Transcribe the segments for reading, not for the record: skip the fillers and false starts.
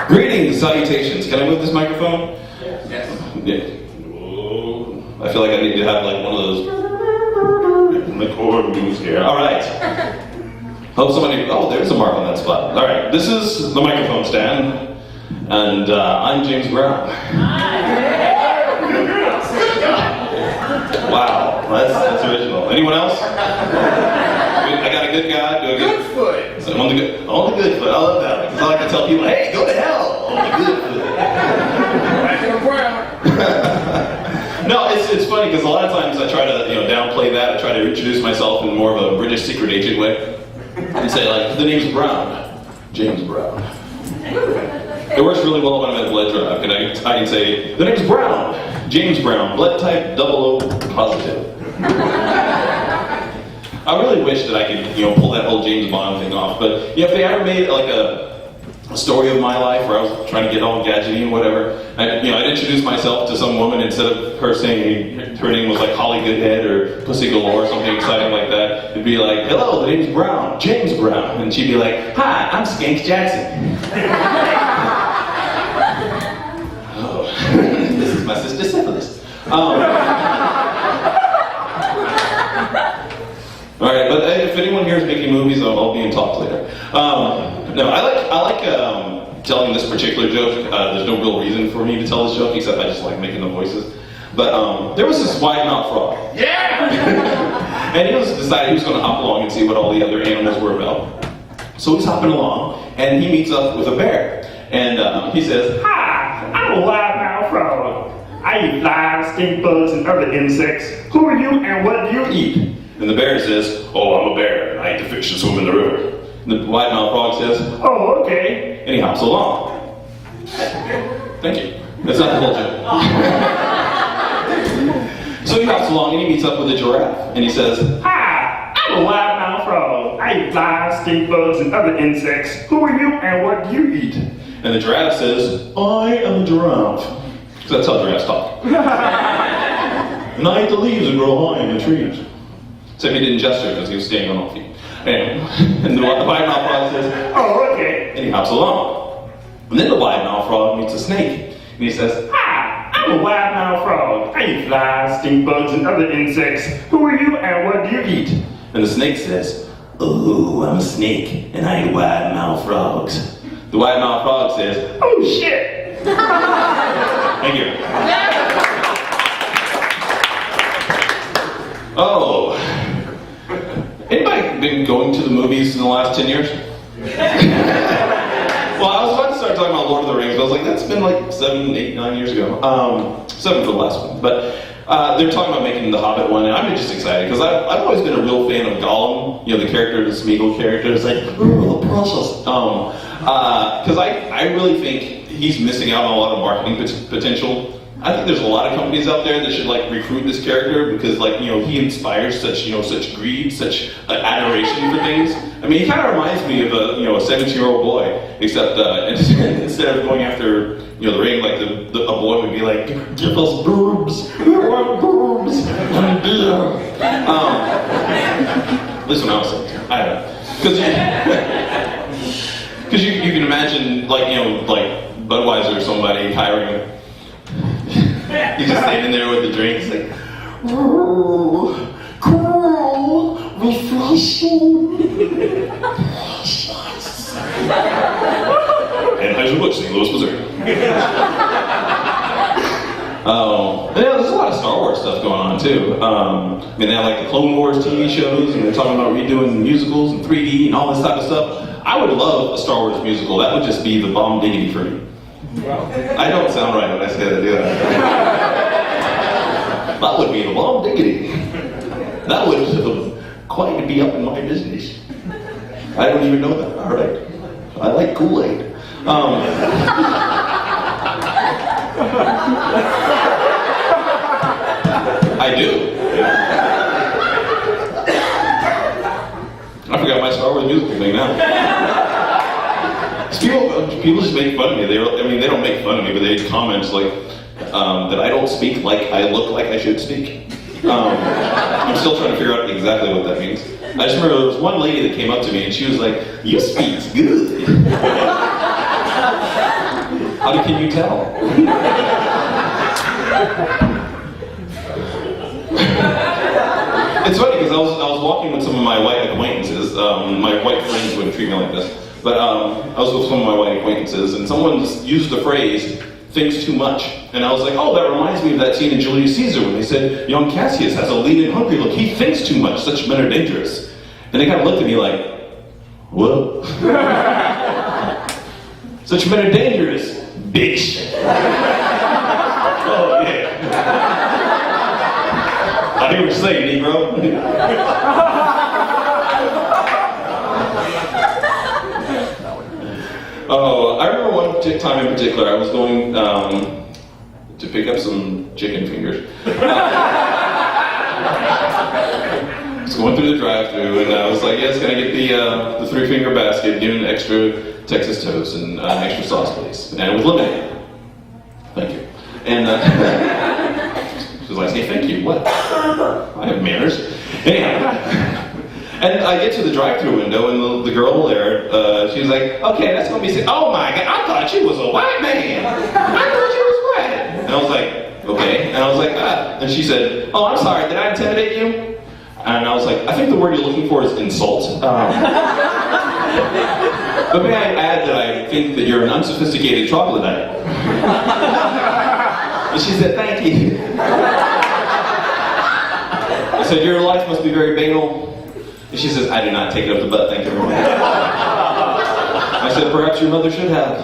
Greetings, salutations. Can I move this microphone? Yes. Yeah. I feel like I need to have like one of those record moves here. All right. Hope somebody. Oh, there's a mark on that spot. All right. This is the microphone stand, and I'm James Brown. Wow, that's original. Anyone else? I got a good guy. Do a good foot. So on the good foot. I love that because I like to tell people, hey, go to hell on the good foot. No, it's funny because a lot of times I try to downplay that. I try to introduce myself in more of a British secret agent way and say like, the name's Brown, James Brown. It works really well when I'm at blood drive, and I can say, the name's Brown, James Brown, blood type 00 positive. I really wish that I could, pull that whole James Bond thing off. But if they ever made like a story of my life where I was trying to get all gadgety and whatever, I'd introduce myself to some woman instead of her saying her name was like Holly Goodhead or Pussy Galore or something exciting like that. It'd be like, hello, the name's Brown, James Brown, and she'd be like, hi, I'm Skanks Jackson. Oh, this is my sister Syphilis. All right, but if anyone here is making movies, I'll be in talks later. No, I like telling this particular joke. There's no real reason for me to tell this joke, except I just like making the voices. But there was this wide-mouthed frog. Yeah! And he decided he was going to hop along and see what all the other animals were about. So he's hopping along, and he meets up with a bear. And he says, hi, I'm a wide-mouthed frog. I eat flies, stink bugs, and other insects. Who are you, and what do you eat? And the bear says, oh, I'm a bear. I eat the fish that swim in the river. And the wide-mouthed frog says, oh, okay. And he hops along. Thank you. That's not the whole joke. So he hops along and he meets up with a giraffe. And he says, hi, I'm a wide-mouthed frog. I eat flies, stink bugs, and other insects. Who are you, and what do you eat? And the giraffe says, I am a giraffe. Because that's how giraffes talk. And I eat the leaves that grow high in the trees. Except he didn't gesture because he was standing on all feet. Anyway, and the wide-mouthed frog says, oh, okay. And he hops along. And then the wide-mouthed frog meets a snake. And he says, hi, I'm a wide-mouthed frog. I eat flies, stink bugs, and other insects. Who are you, and what do you eat? And the snake says, oh, I'm a snake, and I eat wide-mouthed frogs. The wide-mouthed frog says, oh, shit. Thank you. Oh. Anybody been going to the movies in the last 10 years? Well, I was about to start talking about Lord of the Rings, but I was like, that's been like 7, 8, 9 years ago. 7 for the last one. But they're talking about making the Hobbit one, and I'm just excited, because I've always been a real fan of Gollum, the character, the Smeagol character. It's like, oh, the precious. Because I really think he's missing out on a lot of marketing potential. I think there's a lot of companies out there that should recruit this character because he inspires such greed, such adoration for things. I mean, he kind of reminds me of a 17-year-old boy, except instead of going after the ring, like a boy would be like, give us boobs, we want boobs, and beer. At least when I was 17, I don't know, because you can imagine like Budweiser or somebody hiring. He's just standing there with the drinks, like, ooh, cool, refreshing. And Anheuser-Busch, St. Louis, Missouri. There's a lot of Star Wars stuff going on too. I mean, they have the Clone Wars TV shows, and they're talking about redoing musicals and 3D and all this type of stuff. I would love a Star Wars musical. That would just be the bomb diggity for me. Wow. I don't sound right when I say that, do I? That would be the bomb diggity. That would quite be up in my business. I don't even know that. All right. I like Kool-Aid. I do. I forgot my Star Wars musical thing now. People just make fun of me. They don't make fun of me, but they comment that I don't speak like I look like I should speak. I'm still trying to figure out exactly what that means. I just remember there was one lady that came up to me and she was like, "You speak good." can you tell? It's funny because I was walking with some of my white acquaintances. My white friends wouldn't treat me like this, but I was with some of my white acquaintances, and someone just used the phrase "thinks too much," and I was like, "Oh, that reminds me of that scene in Julius Caesar when they said young Cassius has a lean and hungry look. He thinks too much. Such men are dangerous." And they kind of looked at me like, "Whoa." Such men are dangerous, bitch. Oh, yeah. I hear what you're saying, Negro. Oh, I remember one time in particular, I was going to pick up some chicken fingers. I was going through the drive-thru, and I was like, "Yes, can I get the 3-finger basket, give an extra Texas toast and an extra sauce, please, and with lemonade." Thank you. And she was like, "Hey, thank you. What? I have manners." Anyhow, and I get to the drive-thru window, and the girl there, she was like, "Okay, that's gonna be sick." "Oh my God, I thought you was a white man. I thought you was white." And I was like, "Okay." And I was like, "Ah." And she said, "Oh, I'm sorry. Did I intimidate you?" And I was like, "I think the word you're looking for is insult." But may I add that I think that you're an unsophisticated troglodyte. And she said, "Thank you." I said, "Your life must be very banal." And she says, "I do not take it up the butt, thank you very much." I said, "Perhaps your mother should have."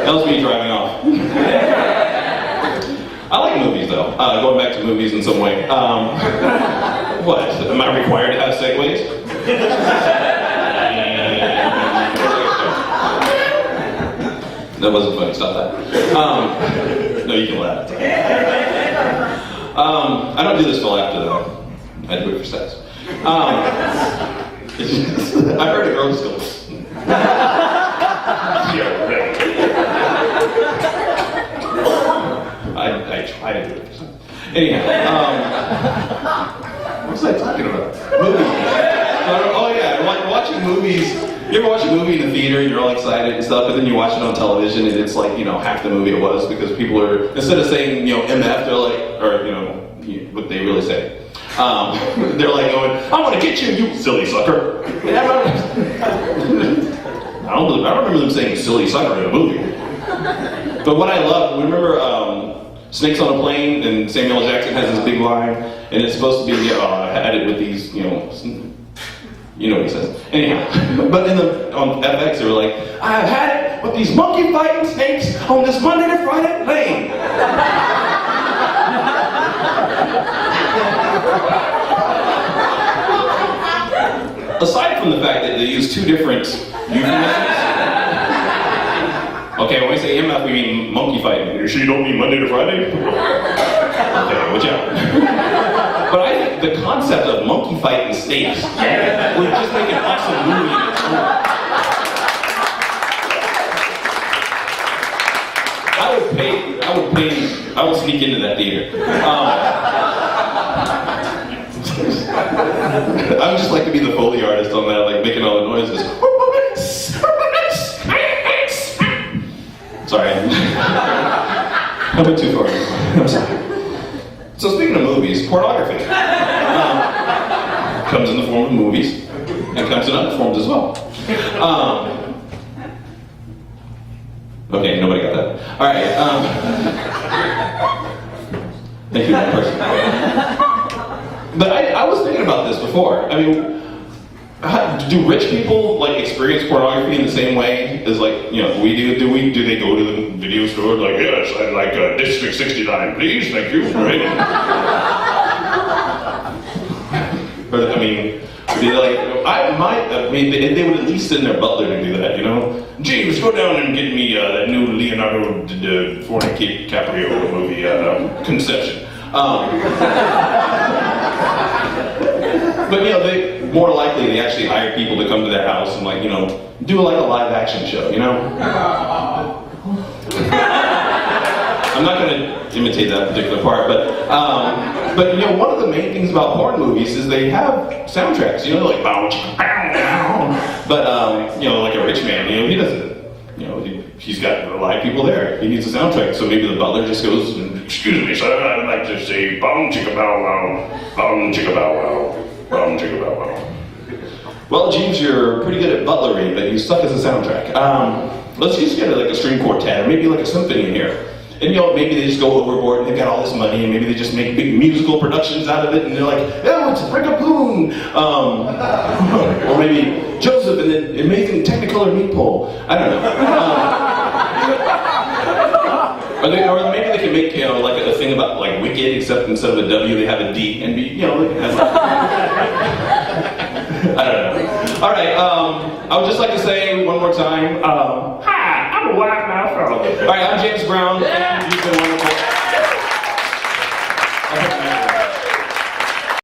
That was me driving off. I like movies, though. Going back to movies in some way. What? Am I required to have segues? That wasn't funny. Stop that. No, you can laugh. I don't do this for laughter, though. I do it for sex. I heard a girl just go. Yeah, right. I try to do it for something. Anyhow, what was I talking about? Movies. Oh yeah, watching movies. You ever watch a movie in the theater and you're all excited and stuff, but then you watch it on television and it's like, half the movie it was because people are, instead of saying, MF, they're like, or, what they really say. They're like going, "I want to get you, you silly sucker." I don't remember them saying "silly sucker" in a movie. But what I love, remember Snakes on a Plane, and Samuel L. Jackson has this big line, and it's supposed to be added with these, you know what he says. Anyhow, but on FX they were like, "I've had it with these monkey fighting snakes on this Monday to Friday plane." Aside from the fact that they use two different euphemisms. Okay, when we say MF, we mean monkey fighting. You sure you don't mean Monday to Friday? Okay, watch out. But I think the concept of monkey fighting snakes would just make an awesome movie in its own. I would sneak into that theater. I would just like to be the Foley artist on that, like making all the noises. Sorry. I went too far. I'm sorry. So speaking of movies, pornography comes in the form of movies and comes in other forms as well. Okay, nobody got that. All right. Thank you, that person. But I was thinking about this before. I mean, do rich people experience pornography in the same way as we do? Do they go to the video store like, "Yes, I'd like District 69, please, thank you." Right? Or, I mean, they they would at least send their butler to do that, "James, go down and get me that new Leonardo DiCaprio movie, Conception." But they more likely they actually hire people to come to their house and do a live action show, I'm not going to imitate that particular part, but you know, one of the main things about porn movies is they have soundtracks. You know, like bow, chicka, bow. But you know, like a rich man, you know, he doesn't. You know, he's got a lot of people there. He needs a soundtrack, so maybe the butler just goes, "Excuse me, sir, I'd like to say bow, chicka, bow, wow, bow, chicka, bow, wow, bow, chicka, bow, wow." Well, Jeeves, you're pretty good at butlery, but you suck as a soundtrack. Let's just get like a string quartet, or maybe like a symphony in here. And you know, maybe they just go overboard and they've got all this money, and maybe they just make big musical productions out of it, and they're like, "Oh, it's a Brigaboon!" Or maybe Joseph and the Amazing Technicolor Meat Pole. I don't know. Or maybe they can make, you know, like a thing about like Wicked, except instead of a W they have a D, and be, you know, like, I don't know. All right, I would just like to say one more time, hi, I'm a white mouth frog. All right, I'm James Brown.